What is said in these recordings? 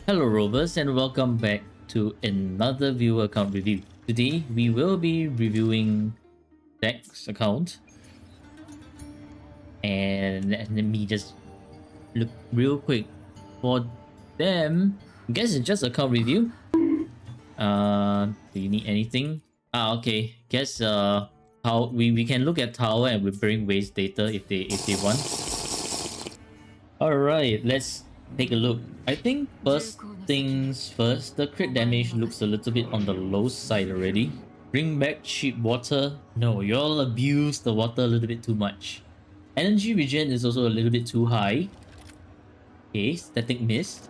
Hello Rovers and welcome back to another viewer account review. Today we will be reviewing Deck's account and let me just look real quick for them. I guess it's just account review. Do you need anything? Okay. Guess how we can look at tower and we bring waste data if they want. Alright, let's take a look. I think first things first, the crit damage looks a little bit on the low side already. Bring back cheap water. No, you all abuse the water a little bit too much. Energy regen is also a little bit too high. Okay, static mist.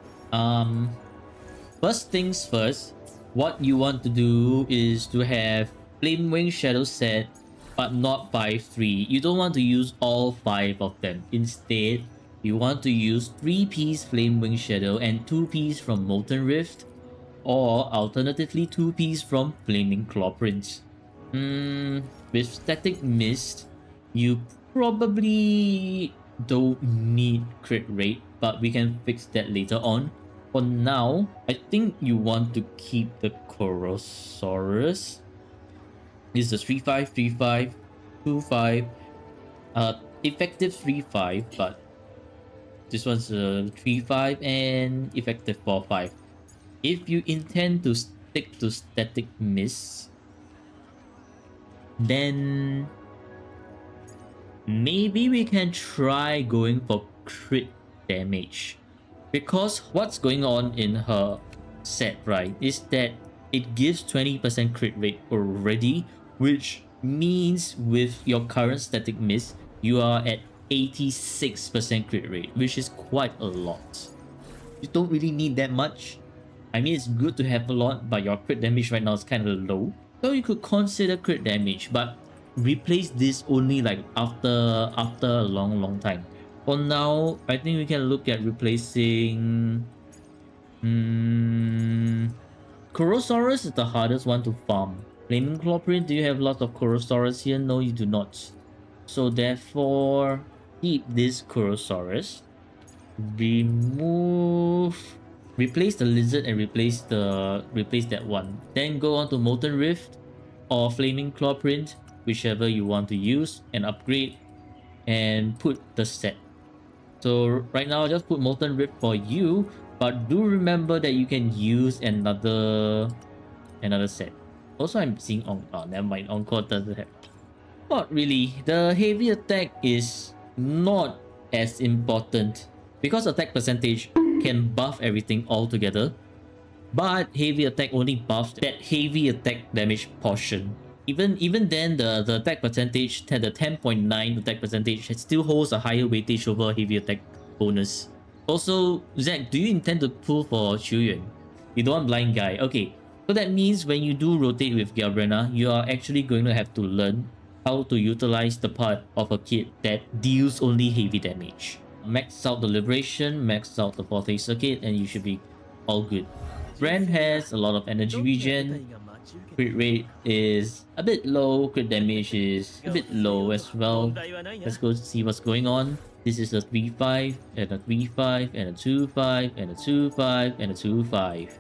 First things first, what you want to do is to have Flame Wing Shadow set, but not 5-3. You don't want to use all 5 of them. Instead, you want to use 3-piece Flame Wing Shadow and 2-piece from Molten Rift, or alternatively 2-piece from Flaming Clawprints. With Static Mist, you probably don't need crit rate, but we can fix that later on. For now, I think you want to keep the Corosaurus. This is a 3-5, 3-5, 2-5. Effective 3-5, but this one's a 3-5 and effective 4-5. If you intend to stick to Static Miss, then maybe we can try going for crit damage. Because what's going on in her set, right, is that it gives 20% crit rate already, which means with your current static miss, you are at 86% crit rate, which is quite a lot. You don't really need that much. I mean, it's good to have a lot, but your crit damage right now is kind of low. So you could consider crit damage, but replace this only like after a long time. For now, I think we can look at replacing... Corosaurus is the hardest one to farm. Flaming Clawprint, do you have lots of Corosaurus here? No, you do not. So therefore, keep this Corosaurus. Replace the lizard and replace that one. Then go on to Molten Rift or Flaming Clawprint, whichever you want to use, and upgrade and put the set. So right now, just put Molten Rift for you, but do remember that you can use another set. Also, I'm seeing on. Oh, never mind. Encore doesn't have. Not really. The heavy attack is not as important because attack percentage can buff everything altogether. But heavy attack only buffs that heavy attack damage portion. Even then, the attack percentage, the 10.9 attack percentage, still holds a higher weightage over heavy attack bonus. Also, Zach, do you intend to pull for Chuyan? You don't want blind guy. Okay, so that means when you do rotate with Galbrena, you are actually going to have to learn how to utilize the part of a kit that deals only heavy damage. Max out the Liberation, max out the 4th Circuit, and you should be all good. Brant has a lot of energy regen. Crit rate is a bit low, crit damage is a bit low as well. Let's go see what's going on. This is a 3-5 and a 3-5 and a 2-5 and a 2-5 and a 2-5.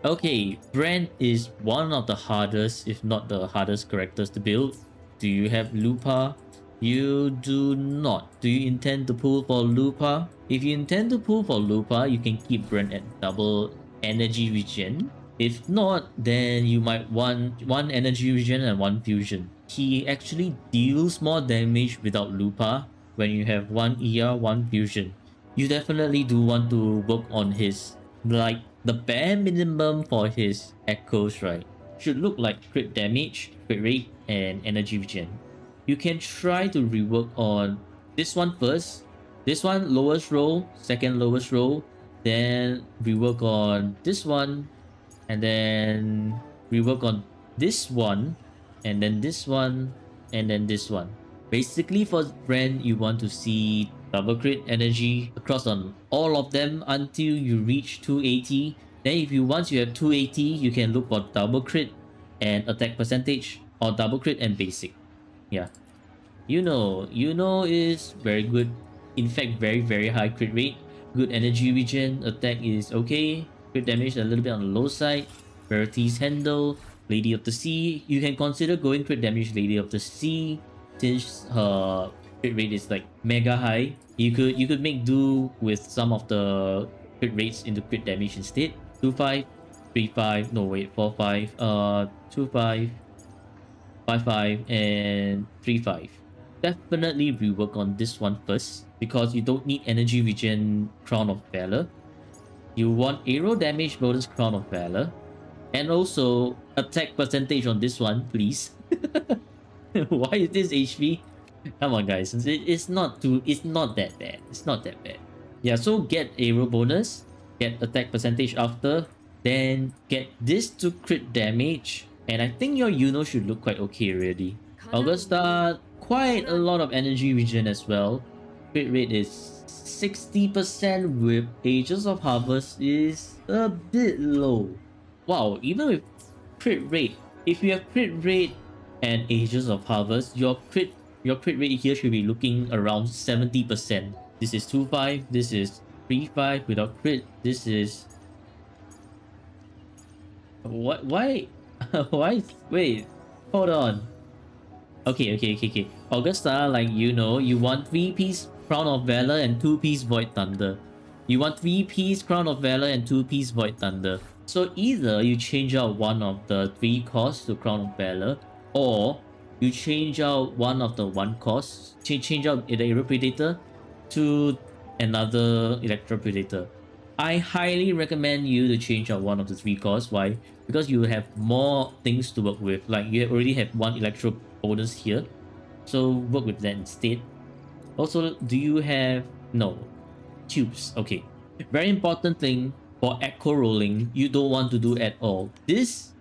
Okay, Brant is one of the hardest, if not the hardest characters to build. Do you have Lupa? You do not. Do you intend to pull for Lupa? If you intend to pull for Lupa, you can keep Brant at double energy regen. If not, then you might want 1 energy regen and 1 fusion. He actually deals more damage without Lupa when you have 1 ER, 1 fusion. You definitely do want to work on his, like, the bare minimum for his echoes, right? Should look like crit damage, crit rate, and energy regen. You can try to rework on this one first. This one, lowest roll, second lowest roll. Then rework on this one. And then rework on this one. And then this one. And then this one. Basically for Brand, you want to see double crit energy across on all of them until you reach 280. Then if you once you have 280, you can look for double crit and attack percentage, or double crit and basic. Yeah. You know is very good. In fact, very high crit rate. Good energy regen. Attack is okay. Crit damage a little bit on the low side. Rarities handle. Lady of the Sea. You can consider going crit damage Lady of the Sea since her crit rate is like mega high. You could make do with some of the crit rates into crit damage instead. 2-5, 3-5. No wait, 4-5. 2-5, 5-5, and 3-5. Definitely rework on this one first because you don't need energy regen Crown of Valor. You want arrow damage bonus Crown of Valor. And also attack percentage on this one, please. Why is this HP? Come on, guys. It's not that bad. It's not that bad. Yeah, so get arrow bonus, get attack percentage after, then get this to crit damage. And I think your Yuno should look quite okay already. Augusta, quite a lot of energy regen as well. Crit rate is 60% with Ages of Harvest is a bit low. Wow, even with crit rate, if you have crit rate and Ages of Harvest, your crit rate here should be looking around 70%. This is 2-5, this is 3-5 without crit, this is... What? Why? Why? Wait, hold on. Okay. Augusta, like you know, you want 3-piece Crown of Valor and 2-piece Void Thunder. You want 3-piece Crown of Valor and 2-piece Void Thunder. So either you change out one of the 3 costs to Crown of Valor, or you change out one of the 1 costs, change out the Aero Predator to another Electro Predator. I highly recommend you to change out one of the 3 costs. Why? Because you have more things to work with. Like you already have 1 Electro bonus here, so work with that instead. Also, do you have... No. Tubes. Okay. Very important thing for echo rolling, you don't want to do at all. This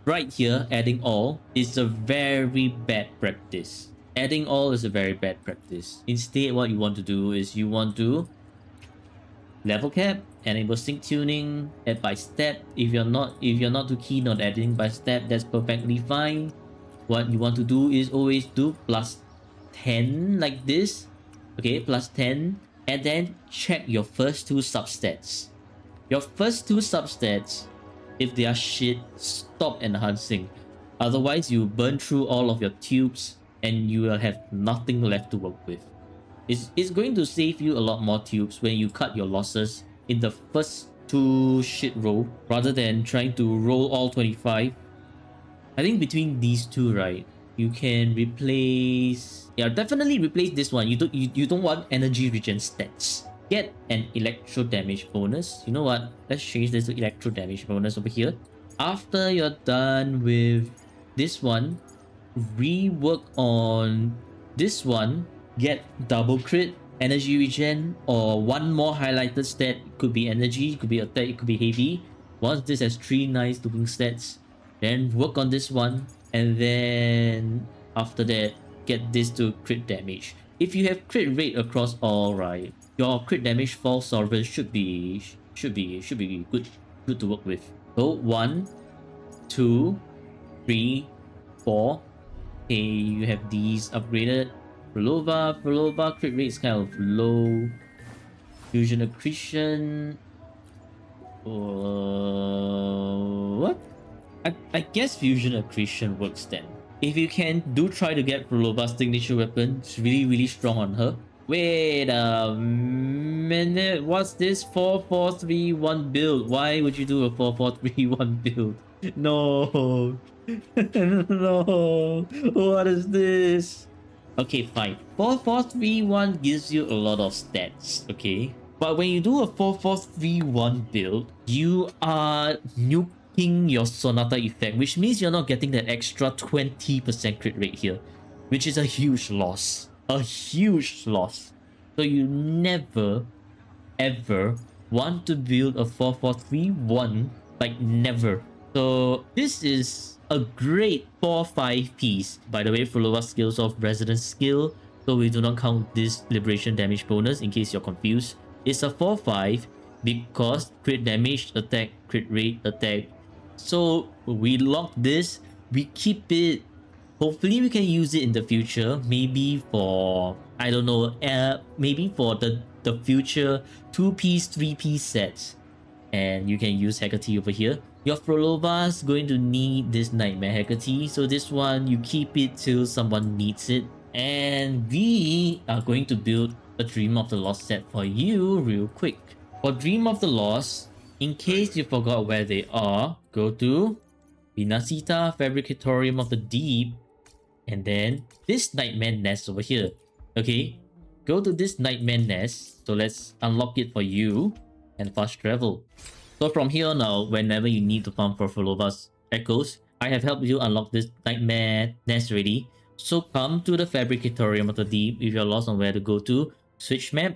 right here, adding all, is a very bad practice. Adding all is a very bad practice. Instead, what you want to do is you want to level cap, enable sync tuning, add by step. If you're not too keen on adding by step, that's perfectly fine. What you want to do is always do plus 10 like this. Okay, plus 10, and then check your first 2 substats. Your first 2 substats, if they are shit, stop enhancing. Otherwise, you burn through all of your tubes and you will have nothing left to work with. It's going to save you a lot more tubes when you cut your losses in the first 2 shit roll rather than trying to roll all 25. I think between these 2, right, you can replace... Yeah, definitely replace this one. You don't want energy regen stats. Get an electro damage bonus. You know what? Let's change this to electro damage bonus over here. After you're done with this one, rework on this one. Get double crit, energy regen, or 1 more highlighted stat. It could be energy, it could be attack, it could be heavy. Once this has 3 nice looking stats, then work on this one, and then after that, get this to crit damage. If you have crit rate across all, right, your crit damage for Sovereign should be good to work with. So 1, 2, 3, 4. Okay, you have these upgraded. Prolova crit rate is kind of low. Fusion accretion. What? I guess fusion accretion works then. If you can, do try to get Prolova's signature weapon. It's really strong on her. Wait a minute. What's this 4-4-3-1 build? Why would you do a 4-4-3-1 build? No. No. What is this? Okay, fine. 4-4-3-1 gives you a lot of stats, okay? But when you do a 4-4-3-1 build, you are nuking your Sonata effect, which means you're not getting that extra 20% crit rate here, which is a huge loss. A huge loss. So you never, ever want to build a 4-4-3-1, like never. So this is a great 4-5 piece. By the way, Fulova skills of Resident skill, so we do not count this liberation damage bonus in case you're confused. It's a 4-5 because crit damage, attack, crit rate, attack. So we lock this, we keep it. Hopefully we can use it in the future, maybe for, I don't know, maybe for the future 2-piece, 3-piece sets. And you can use Hecate over here. Your Frolovas going to need this Nightmare Hecate, so this one you keep it till someone needs it. And we are going to build a Dream of the Lost set for you real quick. For Dream of the Lost, in case you forgot where they are, go to Vinasita Fabricatorium of the Deep, and then this Nightmare Nest over here. Okay, go to this Nightmare Nest. So let's unlock it for you and fast travel. So from here on out, whenever you need to farm for Fulovas Echoes, I have helped you unlock this Nightmare Nest already. So come to the Fabricatorium of the Deep. If you're lost on where to go to, switch map,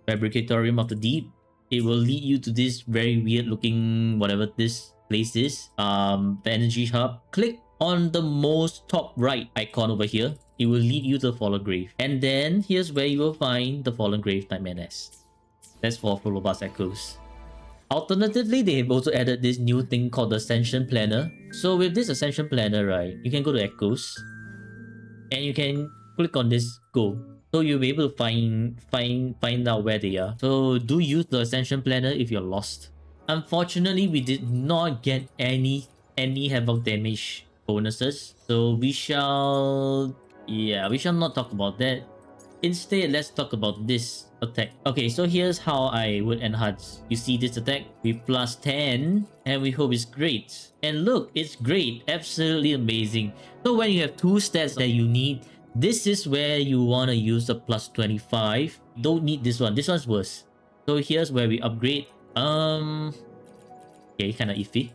Fabricatorium of the Deep. It will lead you to this very weird looking whatever this place is. The energy hub. Click on the most top right icon over here. It will lead you to the Fallen Grave. And then here's where you will find the Fallen Grave Nightmare Nest. That's for Fulovas Echoes. Alternatively, they have also added this new thing called the Ascension Planner. So with this Ascension Planner, right, you can go to Echoes and you can click on this Go. So you'll be able to find out where they are. So do use the Ascension Planner if you're lost. Unfortunately, we did not get any Havoc damage bonuses. So we shall not talk about that. Instead, let's talk about this attack. Okay, so here's how I would enhance. You see this attack? We plus 10 and we hope it's great. And look, it's great. Absolutely amazing. So when you have two stats that you need, this is where you want to use the plus 25. Don't need this one. This one's worse. So here's where we upgrade. Okay, kind of iffy.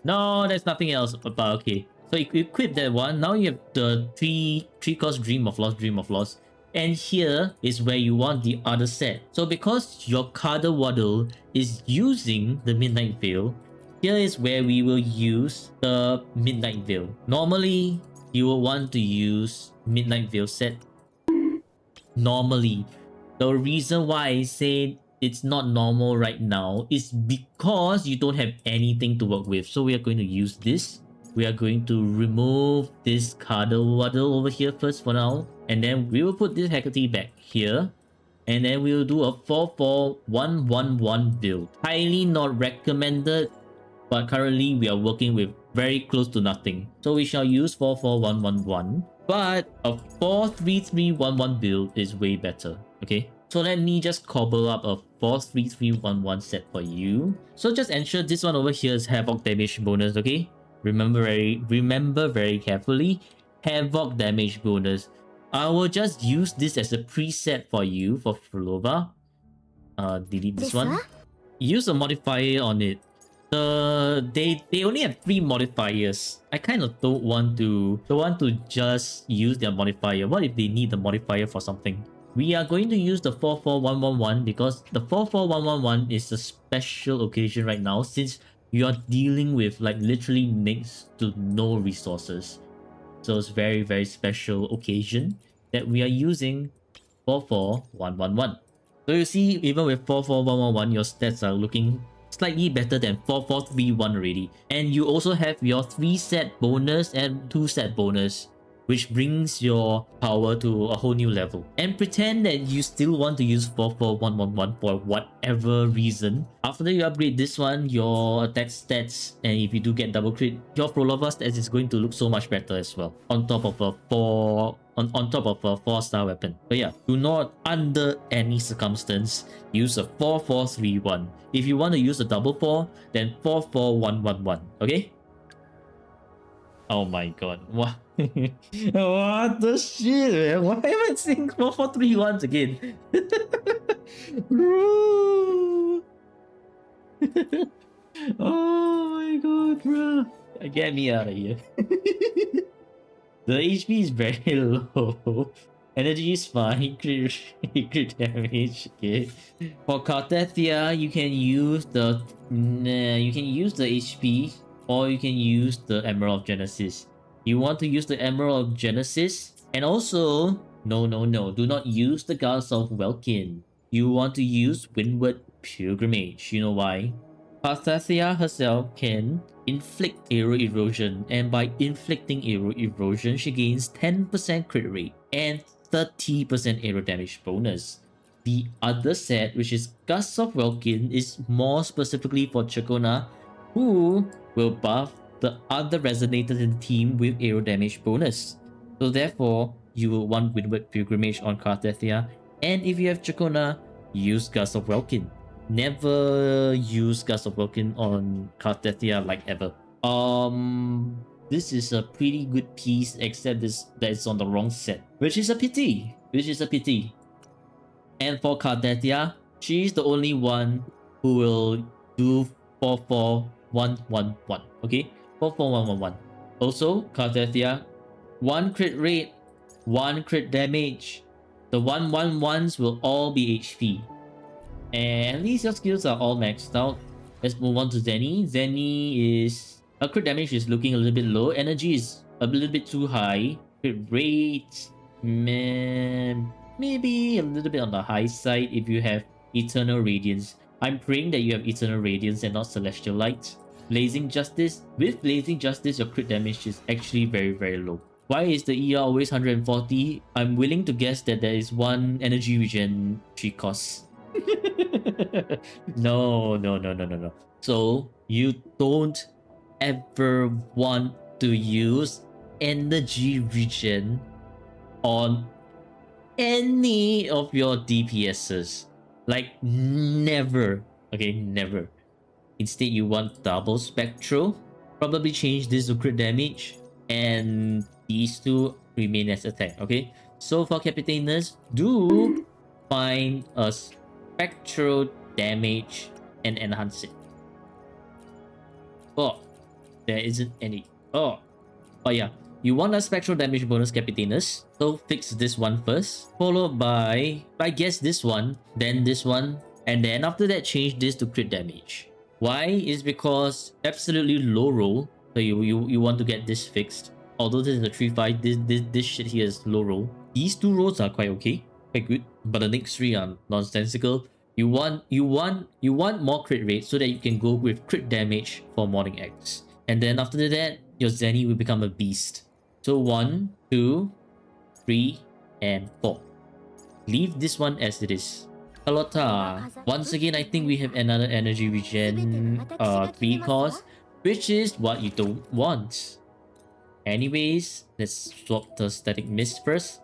No, there's nothing else about. Okay, so you equip that one. Now you have the three cost Dream of Loss. And here is where you want the other set. So because your Kada Waddle is using the Midnight Veil, here is where we will use the Midnight Veil. Normally, you will want to use Midnight Veil set. Normally. The reason why I say it's not normal right now is because you don't have anything to work with. So we are going to use this. We are going to remove this Kada Waddle over here first for now. And then we will put this Hecate back here. And then we will do a 44111 build. Highly not recommended, but currently we are working with very close to nothing. So we shall use 44111. But a 43311 build is way better. Okay. So let me just cobble up a 43311 set for you. So just ensure this one over here is Havoc damage bonus, okay? Remember very carefully. Havoc damage bonus. I will just use this as a preset for you for Flova. Delete this one. Use a modifier on it. They only have 3 modifiers. I kind of don't want to just use their modifier. What if they need the modifier for something? We are going to use the 44111 because the 44111 is a special occasion right now since you are dealing with like literally next to no resources. So it's very special occasion that we are using 44111. So you see, even with 44111, your stats are looking slightly better than 4431 already. And you also have your 3 set bonus and 2 set bonus, which brings your power to a whole new level. And pretend that you still want to use 44111 for whatever reason. After you upgrade this one, your attack stats, and if you do get double crit, your Prolova stats is going to look so much better as well. On top of a 4-star weapon. So yeah, do not under any circumstance use a 4431. If you want to use a double 4, then 44111. Okay? Oh my god. What? What the shit, man? Why am I saying 4431 again? Bro! Oh my god, bro. Get me out of here. The HP is very low. Energy is fine. Crit damage. Okay. For Cartethia, you can use the HP, or you can use the Emerald of Genesis. You want to use the Emerald of Genesis, and also no, do not use the Goddess of Welkin. You want to use Windward Pilgrimage. You know why? Cartethia herself can inflict arrow erosion, and by inflicting arrow erosion, she gains 10% crit rate and 30% arrow damage bonus. The other set, which is Gust of Welkin, is more specifically for Chakona, who will buff the other resonators in the team with aero damage bonus. So therefore, you will want Windward Pilgrimage on Cartethia, and if you have Chakona, use Gust of Welkin. Never use Gust of Welkin on Cartethia like ever. This is a pretty good piece, except that it's on the wrong set, which is a pity. And for Cardetia, she's the only one who will do 44111. Okay? 44111. Also, Cardetia, 1 crit rate, 1 crit damage. The 111s will all be HP. And at least your skills are all maxed out. Let's move on to Zenny. Zenny is... Her crit damage is looking a little bit low. Energy is a little bit too high. Crit rate... Man, maybe a little bit on the high side if you have Eternal Radiance. I'm praying that you have Eternal Radiance and not Celestial Light. Blazing Justice. With Blazing Justice, your crit damage is actually very, very low. Why is the ER always 140? I'm willing to guess that there is one energy regen she costs. No. So, you don't ever want to use energy regen on any of your DPSs. Like, never. Okay, never. Instead, you want double spectral. Probably change this to crit damage. And these two remain as attack. Okay? So for Capitainers, do find a spectral damage and enhance it. Oh, there isn't any. Oh yeah. You want a spectral damage bonus, Capitainus. So fix this one first, followed by, I guess, this one, then this one, and then after that change this to crit damage. Why? Is because absolutely low roll. So you want to get this fixed. Although this is a 3-5, this shit here is low roll. These two rolls are quite okay, quite good, but the next three are nonsensical. You want more crit rate so that you can go with crit damage for Morning X. And then after that, your Zenny will become a beast. So 1, 2, 3, and 4. Leave this one as it is. Carlotta. Once again, I think we have another energy regen 3 cost, which is what you don't want. Anyways, let's swap the static mist first.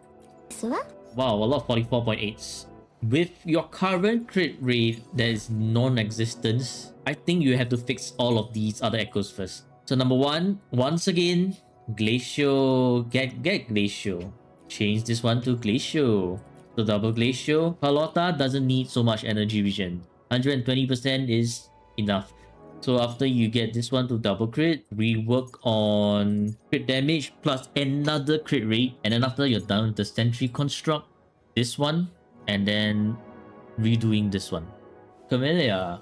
Wow, a lot of 44.8s. With your current crit rate that is non-existent, I think you have to fix all of these other echoes first. So number 1, once again, Glacial, get Glacial. Change this one to Glacial. So double Glacial. Carlotta doesn't need so much energy regen. 120% is enough. So after you get this one to double crit, rework on crit damage plus another crit rate. And then after you're done with the Sentry Construct, this one, and then redoing this one. Camellia.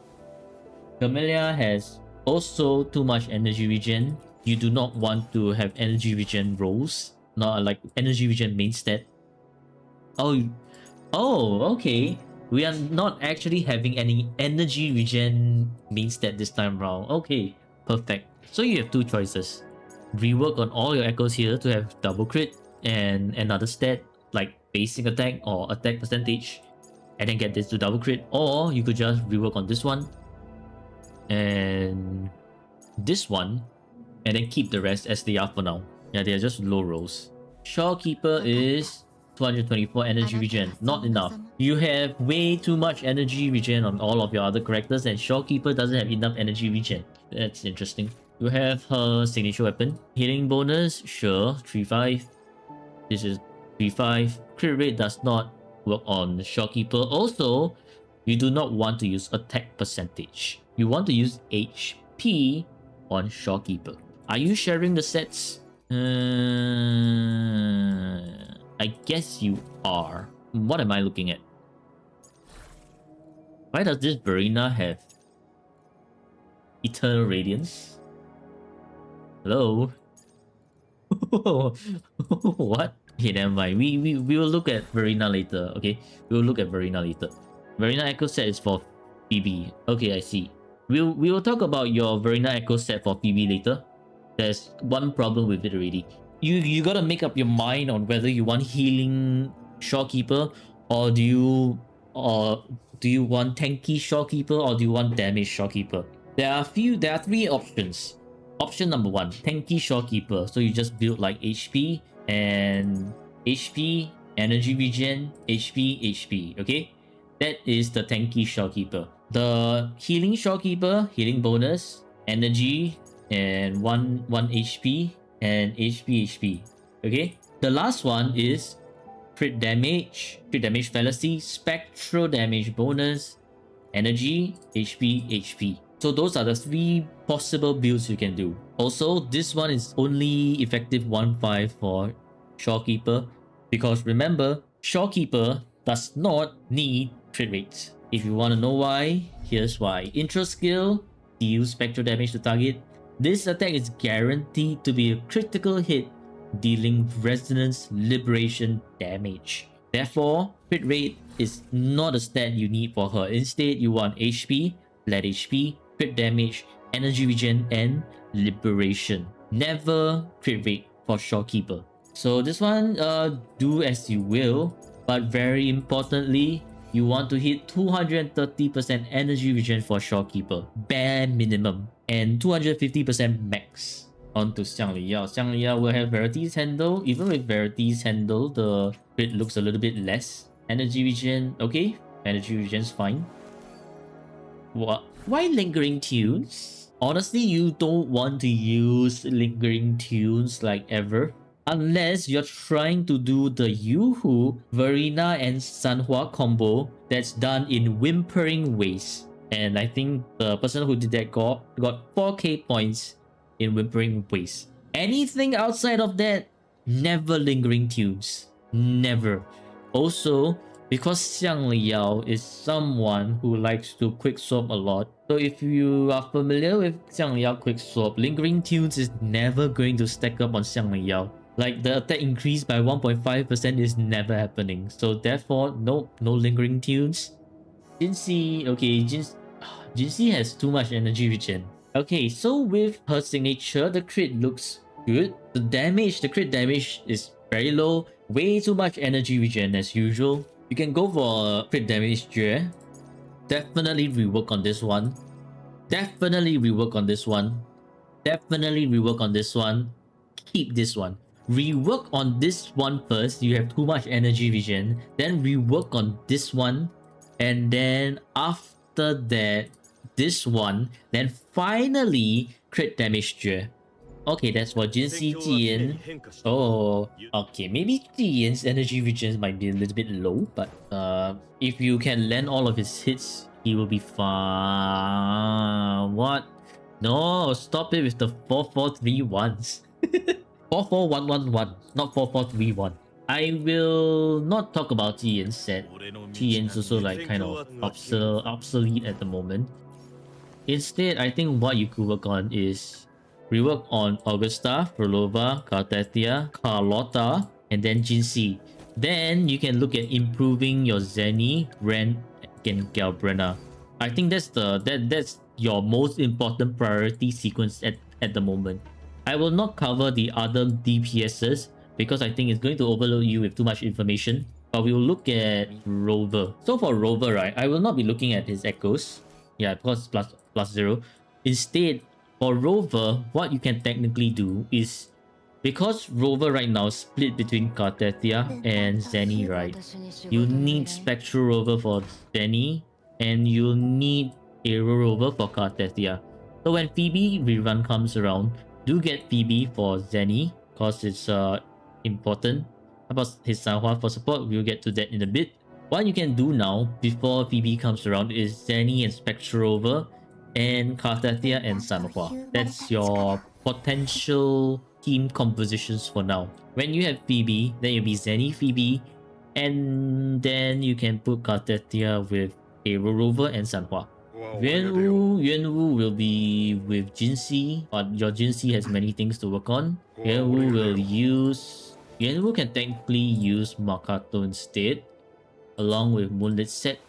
Camellia has also too much energy regen. You do not want to have energy regen rolls, not like energy regen main stat. Oh, okay. We are not actually having any energy regen main stat this time around. Okay, perfect. So you have two choices. Rework on all your echoes here to have double crit and another stat like basic attack or attack percentage, and then get this to double crit. Or you could just rework on this one and this one, and then keep the rest as they are for now. Yeah, they are just low rolls. Shorekeeper is 224 energy regen. Not enough. You have way too much energy regen on all of your other characters, and Shorekeeper doesn't have enough energy regen. That's interesting. You have her signature weapon. Healing bonus, sure, 3-5. This is 3-5. Crit rate does not work on Shorekeeper. Also, you do not want to use attack percentage. You want to use HP on Shorekeeper. Are you sharing the sets? I guess you are. What am I looking at? Why does this Verena have Eternal Radiance? Hello? What? Okay, never mind. We will look at Verena later, okay? We will look at Verena later. Verena Echo set is for Phoebe. Okay, I see. We will talk about your Verena Echo set for Phoebe later. There's one problem with it already. You gotta make up your mind on whether you want healing Shorekeeper or do you or do you want tanky Shorekeeper, or do you want damage Shorekeeper? There are three options. Option number one, tanky Shorekeeper. So you just build like HP and HP, energy regen, HP, HP. Okay, that is the tanky Shorekeeper. The healing Shorekeeper, healing bonus, energy, and one HP and HP. Okay, the last one is crit damage fallacy, spectral damage bonus, energy, HP. So those are the three possible builds you can do. Also, this one is only effective 1-5 for Shorekeeper, because remember, Shorekeeper does not need crit rates. If you want to know why, here's why. Intro skill, deal spectral damage to target. This attack is guaranteed to be a critical hit, dealing resonance liberation damage. Therefore, crit rate is not a stat you need for her. Instead, you want HP, flat HP, crit damage, energy regen, and liberation. Never crit rate for Shorekeeper. So this one, do as you will, but very importantly, you want to hit 230% energy regen for Shorekeeper, bare minimum, and 250% max. Onto Xiangli Yao. Xiangli Yao will have Verity's Handle. Even with Verity's Handle, the crit looks a little bit less. Energy regen, okay. Energy regen's fine. What? Why Lingering Tunes? Honestly, you don't want to use Lingering Tunes like ever. Unless you're trying to do the Yuhu, Verena, and Sanhua combo that's done in Whimpering Ways. And I think the person who did that got 4k points in Whimpering Ways. Anything outside of that, never Lingering Tunes. Never. Also, because Xiang Liao is someone who likes to quick swap a lot, so if you are familiar with Xiang Liao quick swap, Lingering Tunes is never going to stack up on Xiang Liao. Like, the attack increase by 1.5% is never happening. So therefore, no Lingering Tunes. Jinxie, okay, Jinxie has too much energy regen. Okay, so with her signature, the crit looks good. The crit damage is very low. Way too much energy regen as usual. You can go for crit damage Jue. Definitely rework on this one. Definitely rework on this one. Definitely rework on this one. Keep this one. Rework on this one first. You have too much energy regen. Then rework on this one. And then after that, this one. Then finally, crit damage Jue. Okay, that's for Jinxie Jiyan. Oh, okay. Maybe Jiyan's energy regen might be a little bit low, but if you can land all of his hits, he will be fine. What? No, stop it with the 4-4-3-1s. 4-4-1-1-1, not 4-4-3-1. I will not talk about Jiyan's set. Jiyan's also like kind of obsolete at the moment. Instead, I think what you could work on is rework on Augusta, Frolova, Cartethia, Carlotta, and then Jinxie. Then you can look at improving your Zenny, Brant, and Galbrena. I think that's your most important priority sequence at the moment. I will not cover the other DPSs because I think it's going to overload you with too much information. But we will look at Rover. So for Rover, right, I will not be looking at his echoes. Yeah, because plus 0. Instead, for Rover, what you can technically do is, because Rover right now is split between Cartethia and Zenny, right? You need Spectral Rover for Zenny, and you need Aero Rover for Cartethia. So when Phoebe rerun comes around, do get Phoebe for Zenny, because it's important. About his Sanhua for support, we'll get to that in a bit. What you can do now, before Phoebe comes around, is Zenny and Spectral Rover, and Cartethia and Sanhua. That's your potential team compositions for now. When you have Phoebe, then you'll be Zenny Phoebe, and then you can put Cartethia with Aero Rover and Sanhua. Yuanwu will be with Jinxie, but your Jinxie has many things to work on. Yuanwu can technically use Makato instead, along with Moonlit set.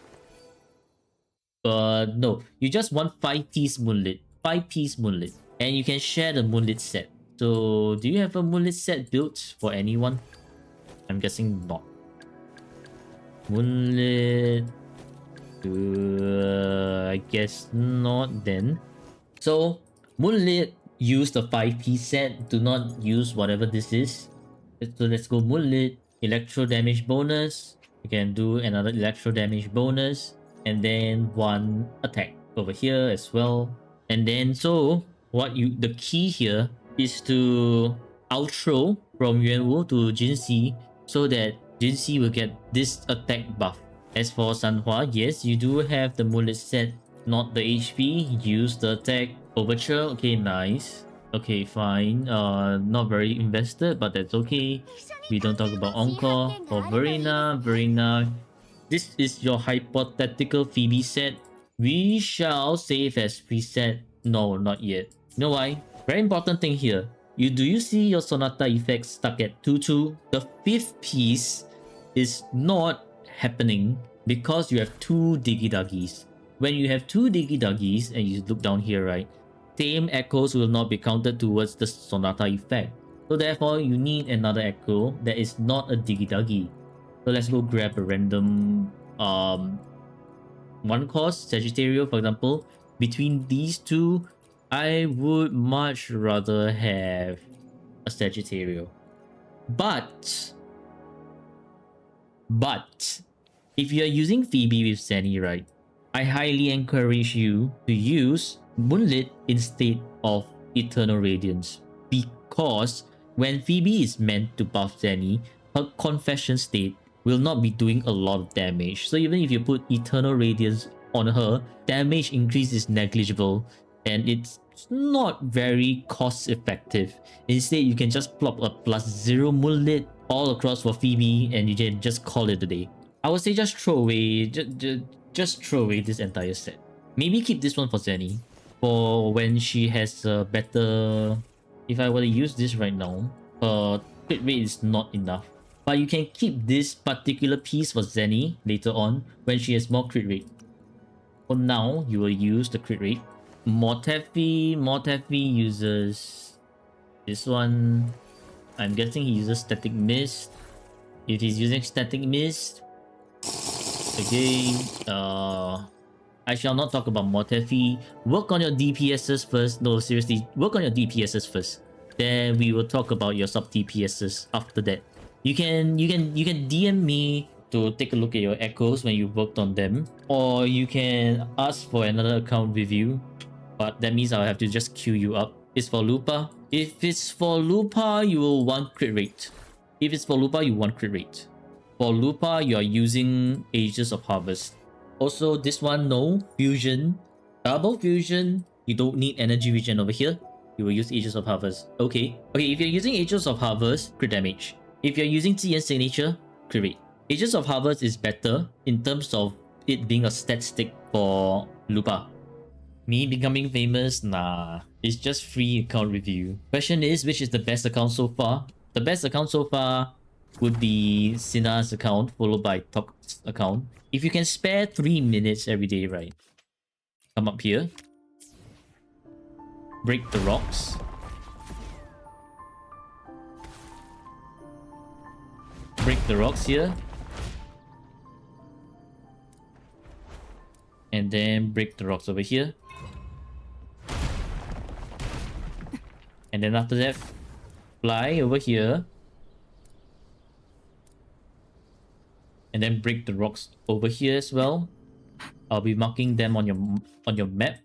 But no, you just want 5-piece Moonlit. 5-piece Moonlit. And you can share the Moonlit set. So, do you have a Moonlit set built for anyone? I'm guessing not. Moonlit... I guess not then. So, Moonlit, use the 5p set. Do not use whatever this is. So let's go Moonlit. Electro damage bonus. You can do another electro damage bonus. And then one attack over here as well. And then so the key here is to outro from Yuanwu to Jinxi so that Jinxi will get this attack buff. As for Sanhua, yes, you do have the Moonlit set, not the HP. Use the attack overture. Okay, nice. Okay, fine. Not very invested, but that's okay. We don't talk about Encore. For Verena, this is your hypothetical Phoebe set. We shall save as preset. No, not yet. You know why? Very important thing here. Do you see your Sonata effects stuck at 2-2? The fifth piece is not happening because you have two Digiduggies. When you have two Digiduggies and you look down here, right? Same echoes will not be counted towards the Sonata effect. So therefore, you need another echo that is not a Digiduggy. So let's go grab a random one cost, Sagittario, for example. Between these two, I would much rather have a Sagittario. But if you're using Phoebe with Zenny, right, I highly encourage you to use Moonlit instead of Eternal Radiance, because when Phoebe is meant to buff Zenny, her Confession state will not be doing a lot of damage. So even if you put Eternal Radiance on her, damage increase is negligible and it's not very cost effective. Instead, you can just plop a +0 Moonlit all across for Phoebe and you can just call it a day. I would say just throw away, just throw away this entire set. Maybe keep this one for Zenny, for when she has a better... If I were to use this right now, her crit rate is not enough. But you can keep this particular piece for Zenny later on when she has more crit rate. For now, you will use the crit rate. Mortefi uses this one. I'm guessing he uses Static Mist. If he's using Static Mist, again, I shall not talk about Mortefi. Work on your DPSs first. No, seriously, work on your DPSs first. Then we will talk about your sub DPSs after that. You can DM me to take a look at your echoes when you worked on them, or you can ask for another account review. But that means I'll have to just queue you up. It's for Lupa. If it's for Lupa, you will want crit rate. If it's for Lupa, you want crit rate. For Lupa, you are using Ages of Harvest. Also, this one, no. Fusion. Double Fusion. You don't need Energy Regen over here. You will use Ages of Harvest. Okay. Okay, if you're using Ages of Harvest, crit damage. If you're using Ziyan Signature, crit rate. Ages of Harvest is better in terms of it being a stat stick for Lupa. Me becoming famous? Nah. It's just free account review. Question is, which is the best account so far? The best account so far would be Sina's account, followed by Tok's account. If you can spare 3 minutes every day, right? Come up here. Break the rocks. Break the rocks here. And then break the rocks over here. And then after that, fly over here. And then break the rocks over here as well. I'll be marking them on your map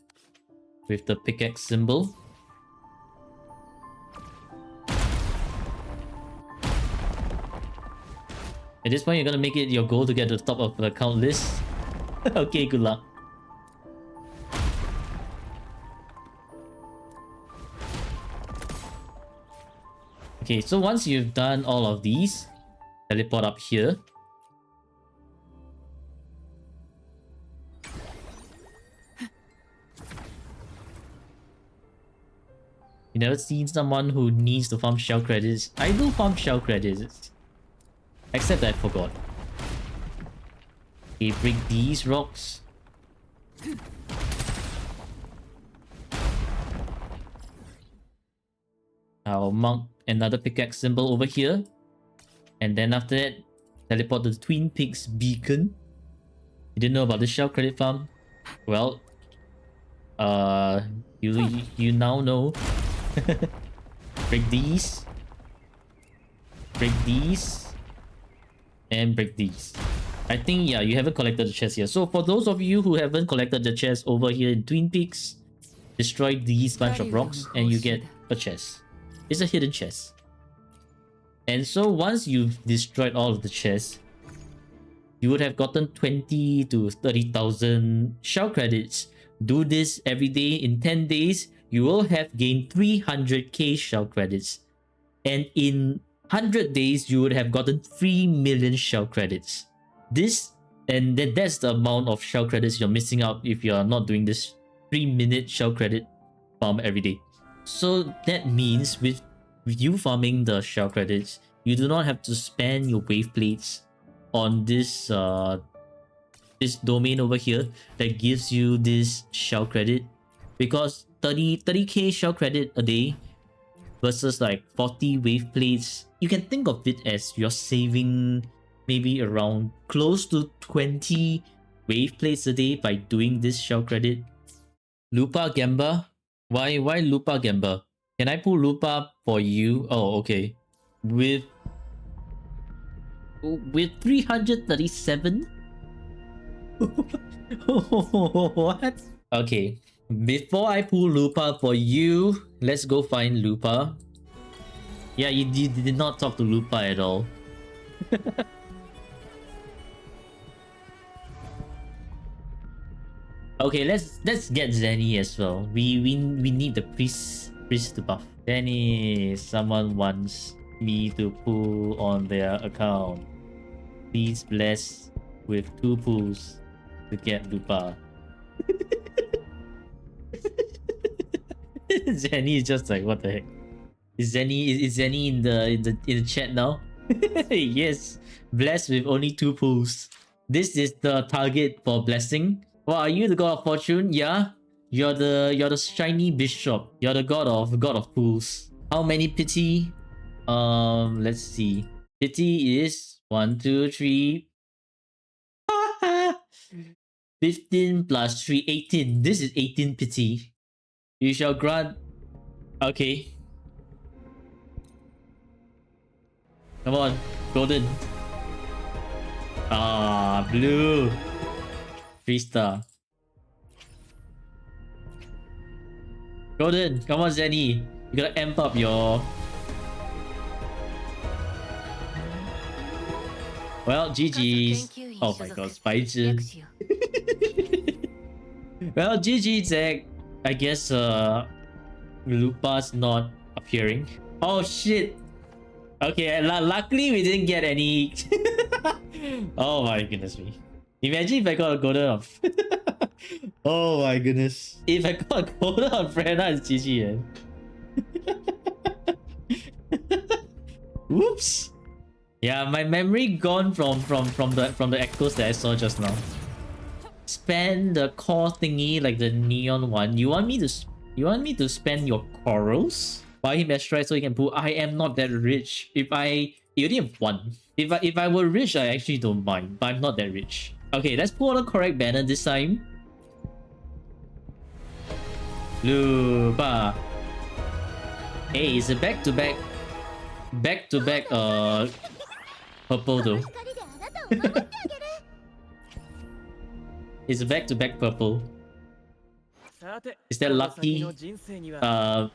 with the pickaxe symbol. At this point, you're gonna make it your goal to get to the top of the account list. Okay, good luck. Okay, so once you've done all of these, teleport up here. You never seen someone who needs to farm shell credits? I do farm shell credits. Except I forgot. Okay, break these rocks. I'll mark another pickaxe symbol over here. And then after that, teleport to the Twin Peaks beacon. You didn't know about the shell credit farm? Well, you now know. Break these, break these, and break these. I think, yeah, you haven't collected the chest here. So for those of you who haven't collected the chest over here in Twin Peaks, destroy these bunch of rocks and you get a chest. It's a hidden chest. And so once you've destroyed all of the chests, you would have gotten 20 to 30,000 shell credits. Do this every day. In 10 days, you will have gained 300k shell credits. And in 100 days, you would have gotten 3 million shell credits. That's the amount of shell credits you're missing out if you're not doing this 3-minute shell credit farm every day. So that means with you farming the shell credits, you do not have to spend your wave plates on this this domain over here that gives you this shell credit, because 30k shell credit a day versus like 40 wave plates, you can think of it as you're saving maybe around close to 20 wave plates a day by doing this shell credit. Lupa Gamba? Why Lupa Gamba? Can I pull Lupa for you? Oh, okay. With 337? What? Okay. Before I pull Lupa for you, let's go find Lupa. Yeah, you did not talk to Lupa at all. Okay, let's get Zenny as well. We need the priest to buff. Zenny, someone wants me to pull on their account. Please bless with 2 pulls to get Lupa. Zenny is just like, what the heck? Is Zenny in the chat now? Yes, blessed with only 2 pulls. This is the target for blessing. Well, are you the god of fortune? Yeah. You're the shiny bishop. You're the god of pools. How many pity? Let's see. Pity is 1, 2, 3. 15 plus 3, 18. This is 18 pity. You shall grant. Okay. Come on, golden. Ah, blue. 3-star. Golden, come on, Zenny. You gotta amp up your. Well, GG's. Oh my god, Spider. Well, GG, Zach. I guess Lupa's not appearing. Oh shit. Okay, luckily we didn't get any. Oh my goodness me. Imagine if I got a golden on. Oh my goodness. If I got a golden on Brenna, it's GG, eh? Whoops. Yeah, my memory gone from the echoes that I saw just now. Spend the core thingy like the neon one. You want me to spend your corals? Buy him extra so he can pull. I am not that rich. You only have 1. If I were rich, I actually don't mind, but I'm not that rich. Okay, let's pull the correct banner this time. Lupa. Hey, it's a back-to-back purple though. It's a back-to-back purple. Is that lucky?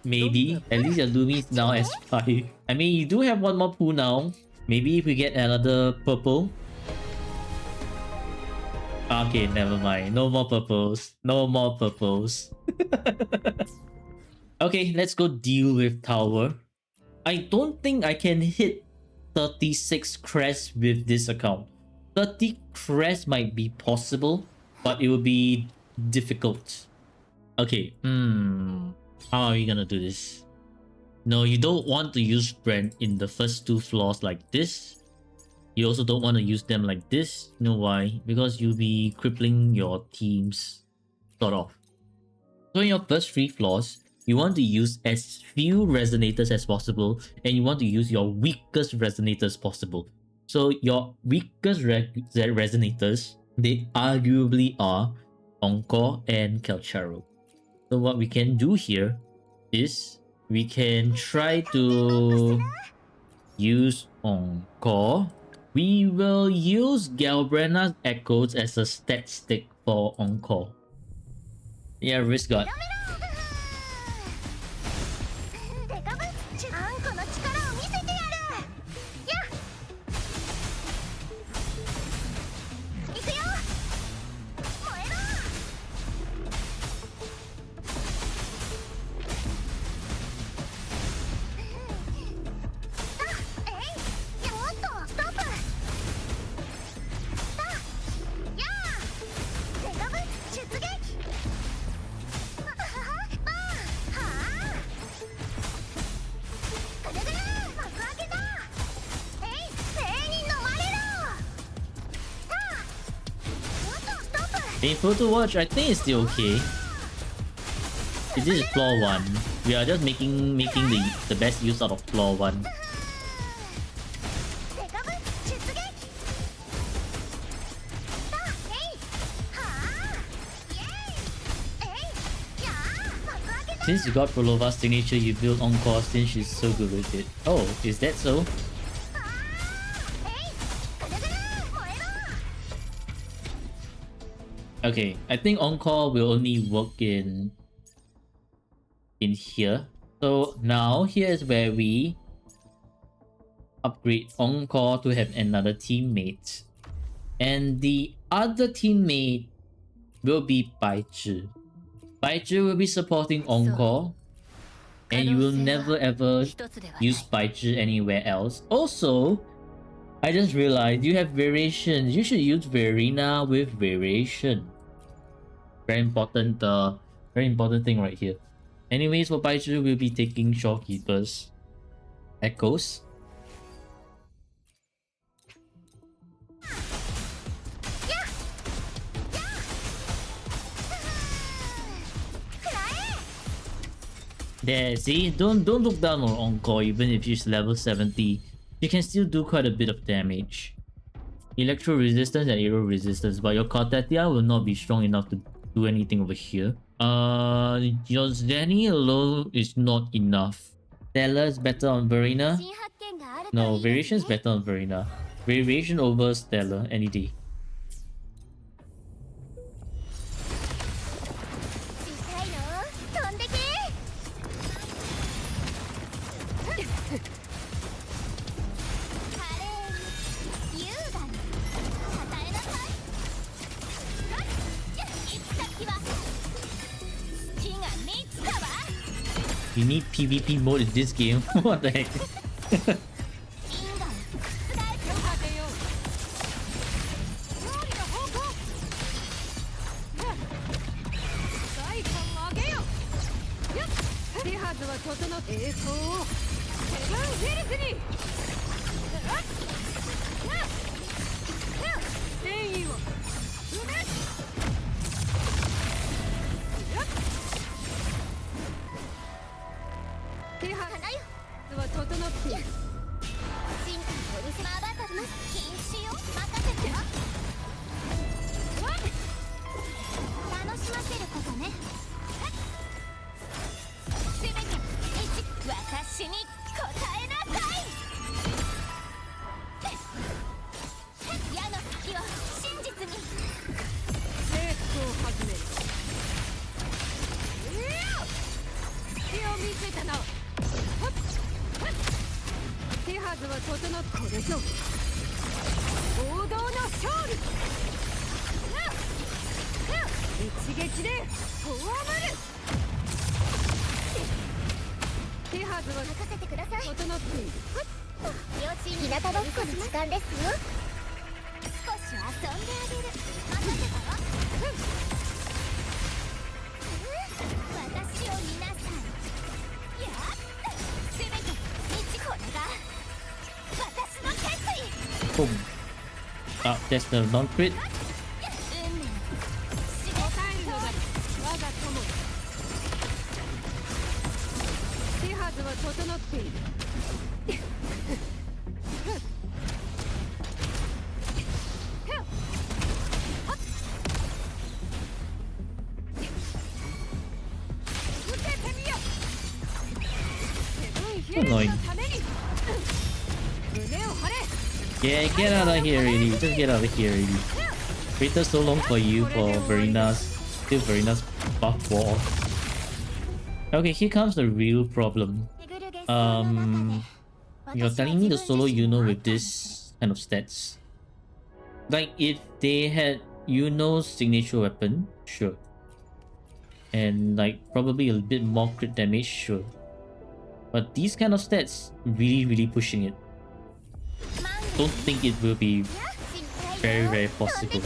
Maybe. At least your Lumi is now S5. I mean, you do have 1 more pool now. Maybe if we get another purple. Okay, never mind. No more purples. No more purples. Okay, let's go deal with tower. I don't think I can hit 36 crests with this account. 30 crests might be possible, but it will be difficult. Okay, how are we gonna do this? No, you don't want to use Brant in the first 2 floors like this. You also don't want to use them like this. You know why? Because you'll be crippling your teams, sort of. So in your first 3 floors, you want to use as few resonators as possible, and you want to use your weakest resonators possible. So your weakest resonators They arguably are Encore and Kelcharo. So what we can do here is we can try to use Encore. We will use Galbrena's Echoes as a stat stick for Encore. Yeah, Risk God. Painful to watch, I think it's still okay. This is flaw 1. We are just making the best use out of flaw 1. Since you got Prolova's signature, you build Encore since she's so good with it. Oh, is that so? Okay, I think Encore will only work in here. So now here is where we upgrade Encore to have another teammate. And the other teammate will be Baizhi. Baizhi will be supporting Encore. And you will never ever use Baizhi anywhere else. Also, I just realized you have variations. You should use Verena with variation. Very important thing right here. Anyways, for Baizhi, we'll be taking Shopkeeper's Echoes. There, see? Don't look down on Encore even if she's level 70. She can still do quite a bit of damage. Electro resistance and arrow resistance, but your Kartatia will not be strong enough to do anything over here. Your Zenny alone is not enough. Stella is better on Verena. No, Variation is better on Verena. Variation over Stella any day. You need PvP mode in this game? What the heck? Boom. Ah, that's the non-crit. So annoying. Yeah, get out of here already. Just get out of here already. Waited so long for you for Verina's... Still Verina's buff wall. Okay, here comes the real problem. You're telling me the solo Yuno with this kind of stats. Like, if they had Yuno's signature weapon, sure. And like, probably a bit more crit damage, sure. But these kind of stats, really pushing it. Don't think it will be very possible.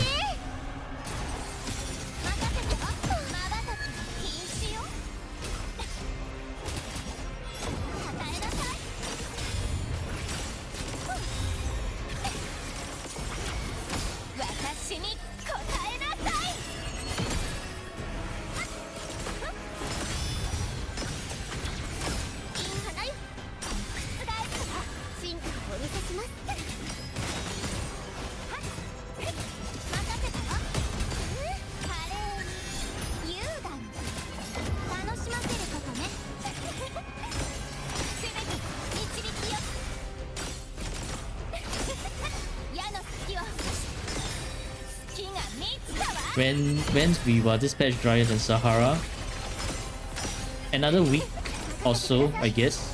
When we were dispatched drier than Sahara, another week or so, I guess.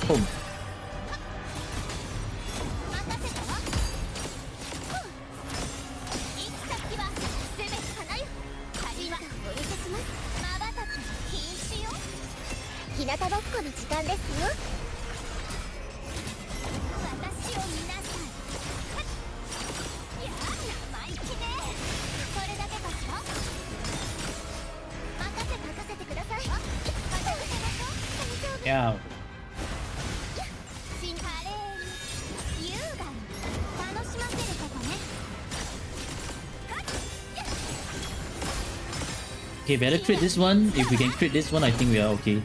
Boom. Yeah. Okay, better crit this one. If we can crit this one, I think we are okay.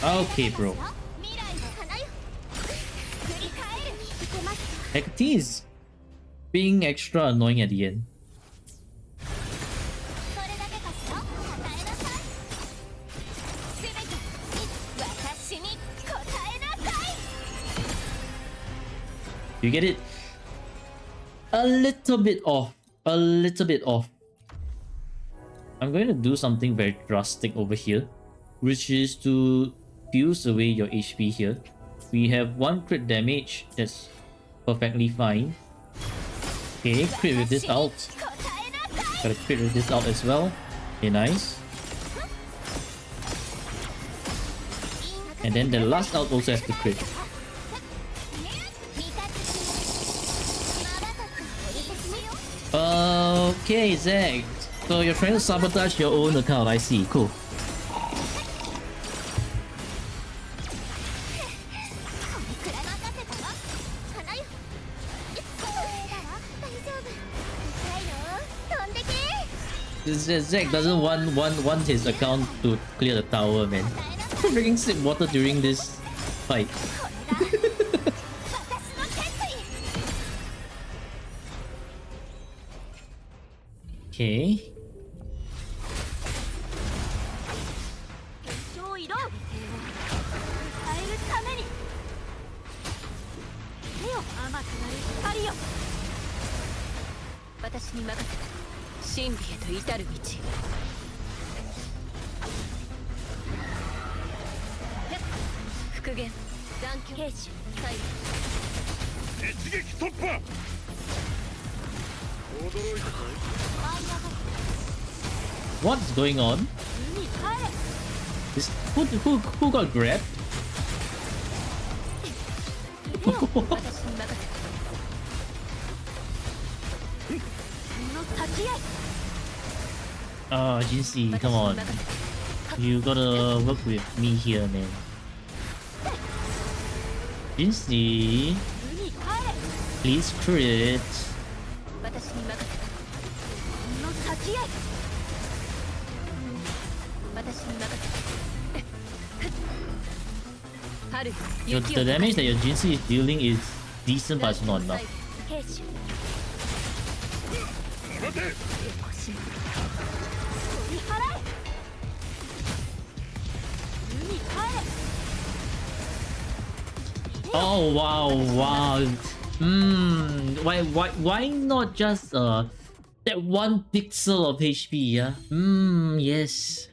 Okay, bro. Hecate is being extra annoying at the end. You get it? A little bit off. A little bit off. I'm going to do something very drastic over here, which is to fuse away your HP here. We have 1 crit damage. That's perfectly fine. Okay, crit with this ult. Gotta crit with this ult as well. Okay, nice. And then the last ult also has to crit. Okay, Zach. So you're trying to sabotage your own account, I see. Cool. Zach doesn't want his account to clear the tower, man. Freaking sip water during this fight. Okay. What's going on? Who got grabbed? Oh, GC, come on. You gotta work with me here, man. Jinxie, please crit. The damage that your Jinxie is dealing is decent, but it's not enough. Oh wow. Why not just that 1 pixel of HP, yeah? Yes.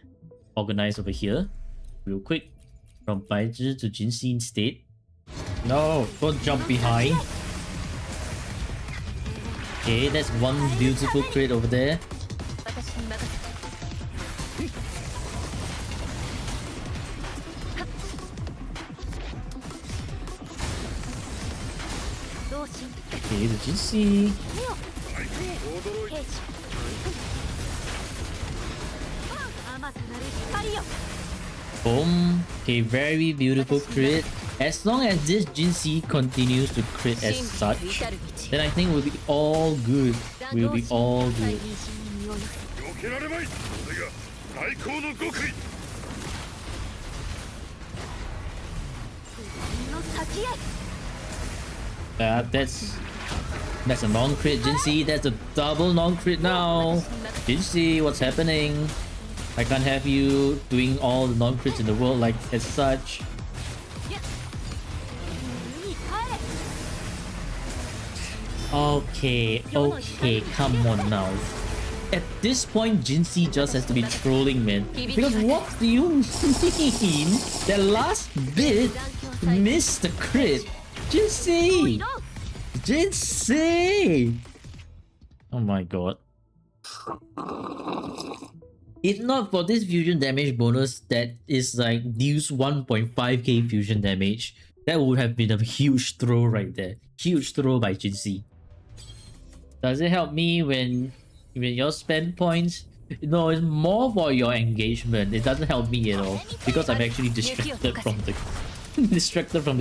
Organize over here. Real quick. From Baizhi to Jinxie instead. No, don't jump behind. Okay, that's 1 beautiful crit over there. Okay, the Jinxie. Boom. Okay, very beautiful crit. As long as this Jinxie continues to crit as such, then I think we'll be all good. We'll be all good. That's a non-crit, Jinxie. That's a double non-crit now. Jinxie, what's happening? I can't have you doing all the non-crits in the world like as such. Okay, come on now. At this point, Jinxie just has to be trolling, man. Because what do you mean? That last bit missed the crit. Jinxie! Jinxie! Oh my god. If not for this fusion damage bonus that is like deals 1.5k fusion damage, that would have been a huge throw right there. Huge throw by Jinxie. Does it help me when you spend points? No, it's more for your engagement. It doesn't help me at all because I'm actually distracted from the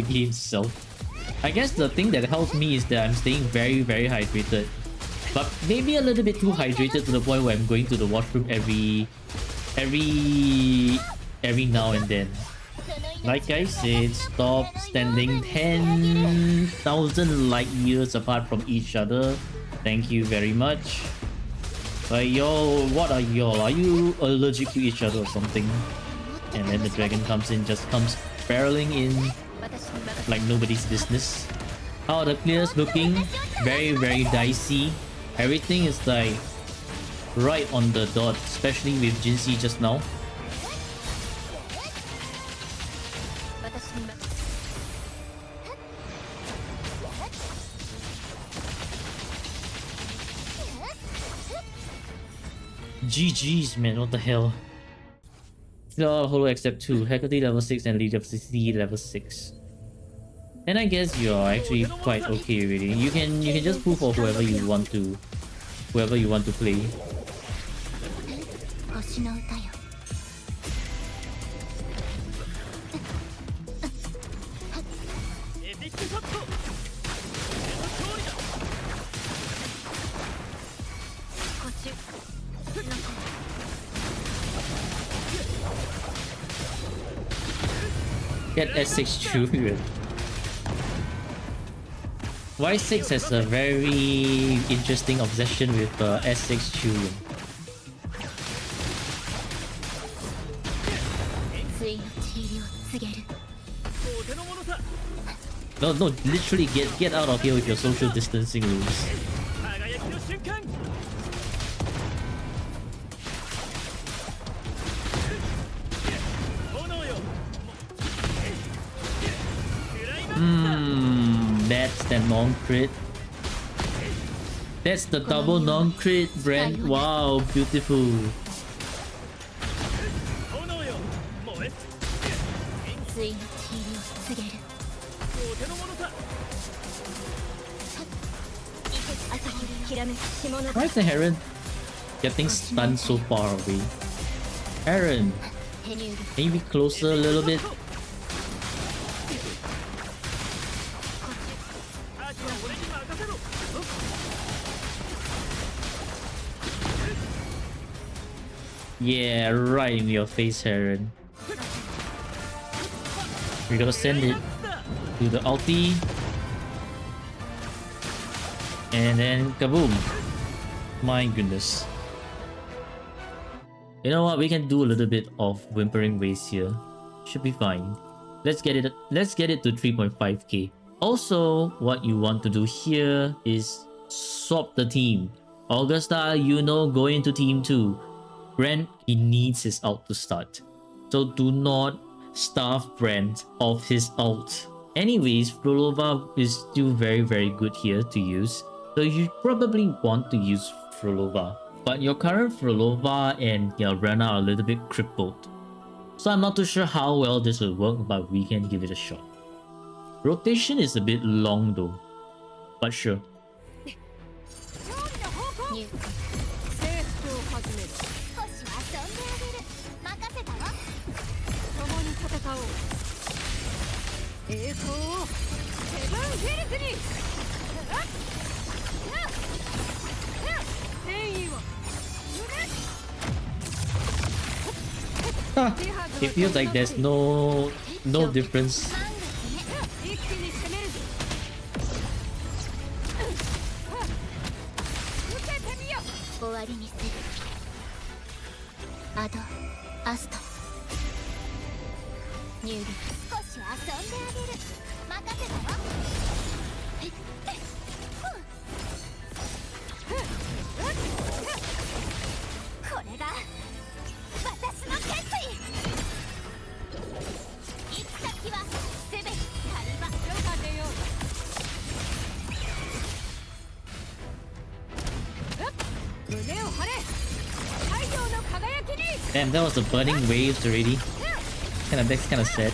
game itself. I guess the thing that helps me is that I'm staying very hydrated. But maybe a little bit too hydrated to the point where I'm going to the washroom every now and then. Like I said, stop standing 10,000 light years apart from each other. Thank you very much. But y'all, what are y'all? Are you allergic to each other or something? And then the dragon comes barreling in like nobody's business. How are the players looking? Very dicey. Everything is like right on the dot, especially with Jinxie just now. GG's, man, what the hell? No holo except 2. Hecate level 6 and Lead of CC level 6. And I guess you're actually quite okay already. You can just pull for whoever you want to play. Get S6 Chuyuan. Y6 has a very interesting obsession with S6 Chuyuan. No, literally get out of here with your social distancing rules. That's the non-crit. That's the double non-crit, Brant. Wow, beautiful. Why is the Heron getting stunned so far away? Heron, Can you be closer a little bit? Yeah, right in your face, Heron. We gotta send it to the ulti. And then kaboom. My goodness. You know what? We can do a little bit of whimpering waste here. Should be fine. Let's get it to 3.5k. Also, what you want to do here is swap the team. Augusta, you know, going into team 2. Brant, he needs his ult to start. So do not starve Brant of his ult. Anyways, Frolova is still very good here to use. So you probably want to use Frolova. But your current Frolova and Galbrena are a little bit crippled. So I'm not too sure how well this will work, but we can give it a shot. Rotation is a bit long though, but sure. It feels like there's no difference. Damn, that was the burning waves already. That's kind of sad.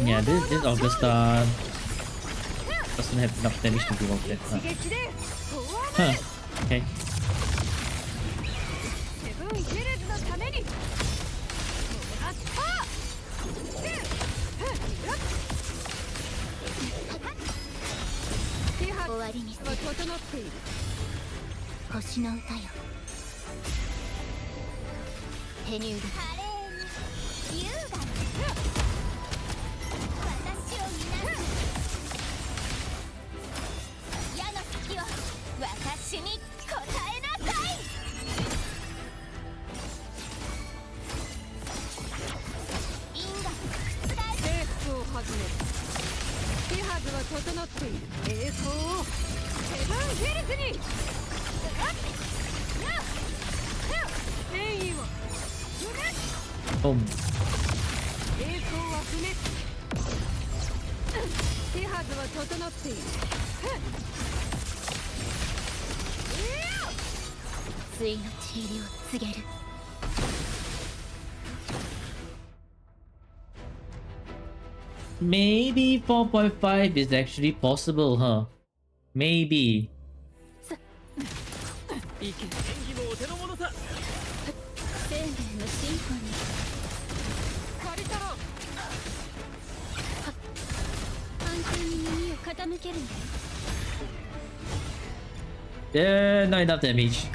Yeah, this Augusta doesn't have enough damage to do all that. Huh. Okay. Boom. Maybe 4.5 is actually possible, huh? Maybe. Yeah, not enough damage.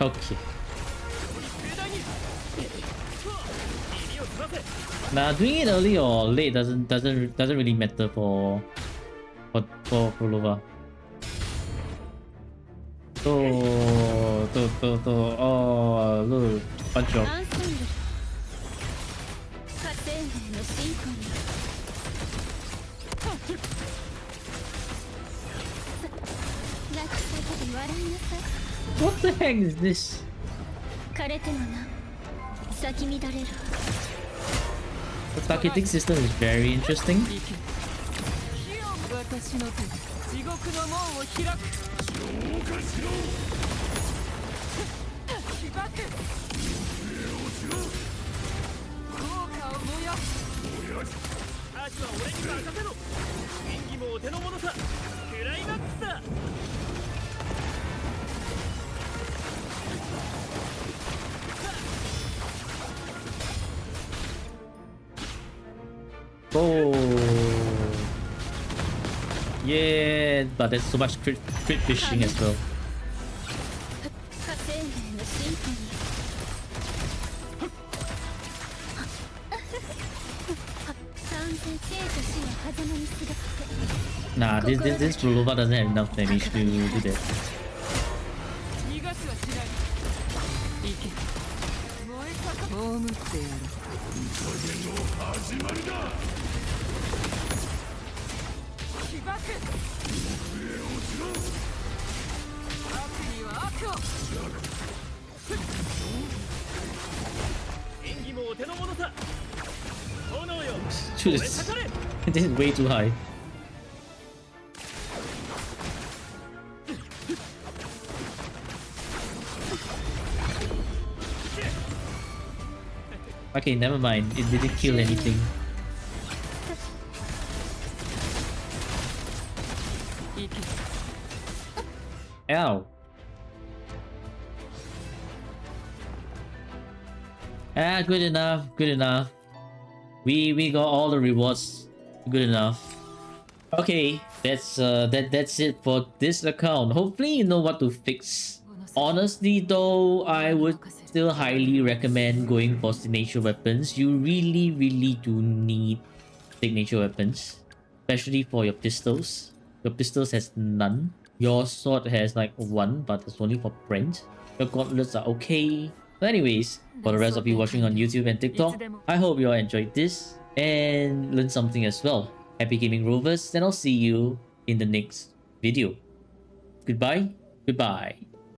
Okay. Nah, doing it early or late doesn't really matter for Lova. Oh, look, punch off. What the heck is this? The targeting system is very interesting. Oh, yeah, but there's so much crit fishing as well. Nah, this Bulova doesn't have enough damage to do that. Dude, this is way too high. Okay, never mind. It didn't kill anything. Ow. Ah, good enough. Good enough. We got all the rewards. Good enough. Okay, that's it for this account. Hopefully you know what to fix. Honestly though, I would still highly recommend going for signature weapons. You really do need signature weapons, especially for your pistols. Your pistols has none. Your sword has like one, but it's only for Brant. Your gauntlets are okay. But anyways, for the rest of you watching on YouTube and TikTok, I hope you all enjoyed this and learned something as well. Happy gaming, Rovers, and I'll see you in the next video. Goodbye. Goodbye.